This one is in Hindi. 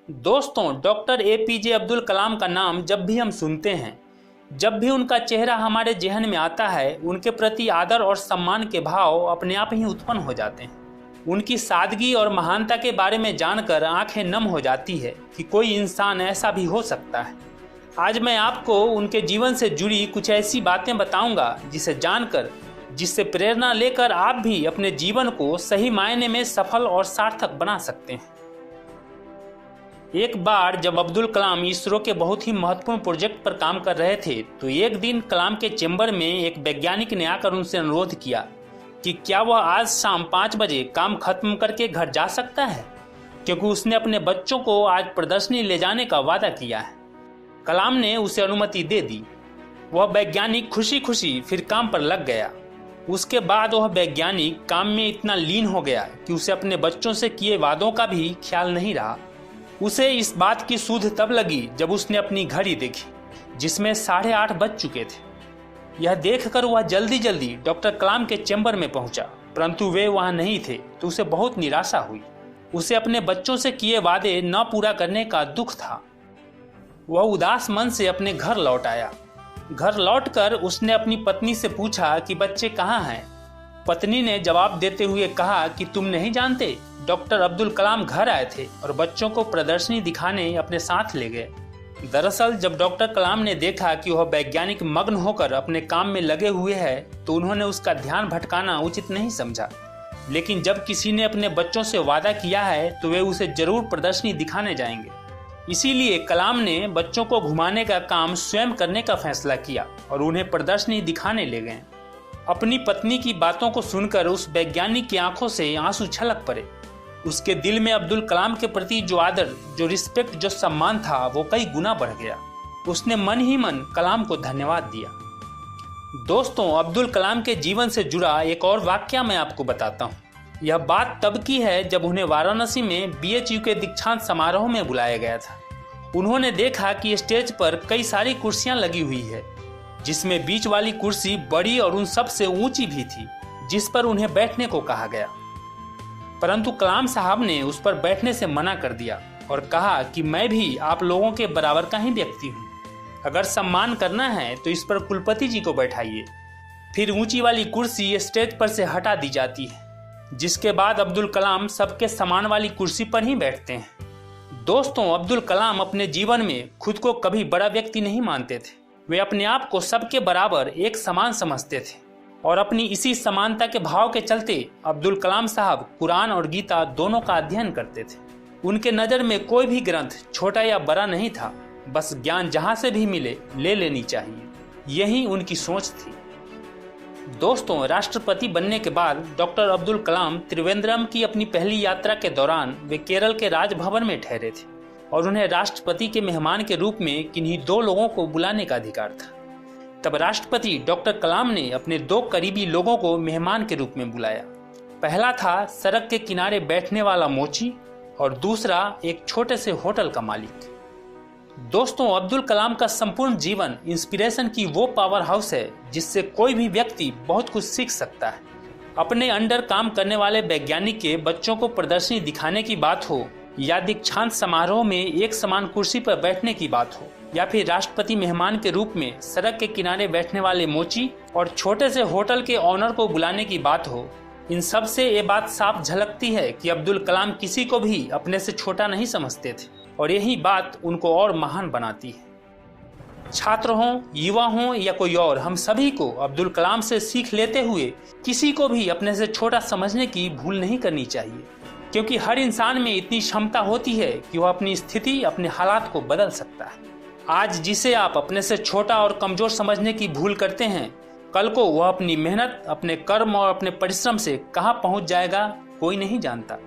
दोस्तों, डॉक्टर एपीजे अब्दुल कलाम का नाम जब भी हम सुनते हैं, जब भी उनका चेहरा हमारे जेहन में आता है, उनके प्रति आदर और सम्मान के भाव अपने आप ही उत्पन्न हो जाते हैं। उनकी सादगी और महानता के बारे में जानकर आंखें नम हो जाती है कि कोई इंसान ऐसा भी हो सकता है। आज मैं आपको उनके जीवन से जुड़ी कुछ ऐसी बातें बताऊंगा जिसे जानकर, जिससे प्रेरणा लेकर आप भी अपने जीवन को सही मायने में सफल और सार्थक बना सकते हैं। एक बार जब अब्दुल कलाम इसरो के बहुत ही महत्वपूर्ण प्रोजेक्ट पर काम कर रहे थे, तो एक दिन कलाम के चेंबर में एक वैज्ञानिक ने आकर उनसे अनुरोध किया कि क्या वह आज शाम 5 बजे काम खत्म करके घर जा सकता है, क्योंकि उसने अपने बच्चों को आज प्रदर्शनी ले जाने का वादा किया है। कलाम ने उसे अनुमति दे दी। वह वैज्ञानिक खुशी खुशी फिर काम पर लग गया। उसके बाद वह वैज्ञानिक काम में इतना लीन हो गया कि उसे अपने बच्चों से किए वादों का भी ख्याल नहीं रहा। उसे इस बात की सूझ तब लगी जब उसने अपनी घड़ी देखी, जिसमें 8:30 बज चुके थे। यह देखकर वह जल्दी जल्दी डॉक्टर कलाम के चैम्बर में पहुंचा, परंतु वे वहां नहीं थे, तो उसे बहुत निराशा हुई। उसे अपने बच्चों से किए वादे न पूरा करने का दुख था। वह उदास मन से अपने घर लौट आया। घर लौटकर उसने अपनी पत्नी से पूछा कि बच्चे कहाँ हैं। पत्नी ने जवाब देते हुए कहा कि तुम नहीं जानते, डॉक्टर अब्दुल कलाम घर आए थे और बच्चों को प्रदर्शनी दिखाने अपने साथ ले गए। दरअसल जब डॉक्टर कलाम ने देखा कि वह वैज्ञानिक मग्न होकर अपने काम में लगे हुए हैं, तो उन्होंने उसका ध्यान भटकाना उचित नहीं समझा। लेकिन जब किसी ने अपने बच्चों से वादा किया है तो वे उसे जरूर प्रदर्शनी दिखाने जाएंगे। इसीलिए कलाम ने बच्चों को घुमाने का काम स्वयं करने का फैसला किया और उन्हें प्रदर्शनी दिखाने ले गए। अपनी पत्नी की बातों को सुनकर उस वैज्ञानिक की आंखों से आंसू छलक पड़े। उसके दिल में अब्दुल कलाम के प्रति जो आदर, जो रिस्पेक्ट, जो सम्मान था, वो कई गुना बढ़ गया। उसने मन ही मन कलाम को धन्यवाद दिया। दोस्तों, अब्दुल कलाम के जीवन से जुड़ा एक और वाकया मैं आपको बताता हूँ। यह बात तब की है जब उन्हें वाराणसी में बीएचयू के दीक्षांत समारोह में बुलाया गया था। उन्होंने देखा कि स्टेज पर कई सारी कुर्सियां लगी हुई है, जिसमें बीच वाली कुर्सी बड़ी और उन सबसे ऊंची भी थी, जिस पर उन्हें बैठने को कहा गया। परंतु कलाम साहब ने उस पर बैठने से मना कर दिया और कहा कि मैं भी आप लोगों के बराबर का ही व्यक्ति हूँ। अगर सम्मान करना है तो इस पर कुलपति जी को बैठाइए। फिर ऊंची वाली कुर्सी स्टेज पर से हटा दी जाती है, जिसके बाद अब्दुल कलाम सबके समान वाली कुर्सी पर ही बैठते हैं। दोस्तों, अब्दुल कलाम अपने जीवन में खुद को कभी बड़ा व्यक्ति नहीं मानते थे। वे अपने आप को सबके बराबर एक समान समझते थे और अपनी इसी समानता के भाव के चलते अब्दुल कलाम साहब कुरान और गीता दोनों का अध्ययन करते थे। उनके नज़र में कोई भी ग्रंथ छोटा या बड़ा नहीं था, बस ज्ञान जहाँ से भी मिले ले लेनी चाहिए, यही उनकी सोच थी। दोस्तों, राष्ट्रपति बनने के बाद डॉक्टर अब्दुल कलाम त्रिवेंद्रम की अपनी पहली यात्रा के दौरान वे केरल के राजभवन में ठहरे थे और उन्हें राष्ट्रपति के मेहमान के रूप में किन्हीं 2 लोगों को बुलाने का अधिकार था। तब राष्ट्रपति डॉक्टर कलाम ने अपने 2 करीबी लोगों को मेहमान के रूप में बुलाया। पहला था सड़क के किनारे बैठने वाला मोची और दूसरा एक छोटे से होटल का मालिक। दोस्तों, अब्दुल कलाम का संपूर्ण जीवन इंस्पिरेशन की वो पावर हाउस है जिससे कोई भी व्यक्ति बहुत कुछ सीख सकता है। अपने अंडर काम करने वाले वैज्ञानिक के बच्चों को प्रदर्शनी दिखाने की बात हो, या दीक्षांत समारोह में एक समान कुर्सी पर बैठने की बात हो, या फिर राष्ट्रपति मेहमान के रूप में सड़क के किनारे बैठने वाले मोची और छोटे से होटल के ऑनर को बुलाने की बात हो, इन सब से ये बात साफ झलकती है कि अब्दुल कलाम किसी को भी अपने से छोटा नहीं समझते थे और यही बात उनको और महान बनाती है। छात्र हों, युवा हों या कोई और, हम सभी को अब्दुल कलाम से सीख लेते हुए किसी को भी अपने से छोटा समझने की भूल नहीं करनी चाहिए, क्योंकि हर इंसान में इतनी क्षमता होती है कि वह अपनी स्थिति, अपने हालात को बदल सकता है। आज जिसे आप अपने से छोटा और कमजोर समझने की भूल करते हैं, कल को वह अपनी मेहनत, अपने कर्म और अपने परिश्रम से कहां पहुंच जाएगा, कोई नहीं जानता।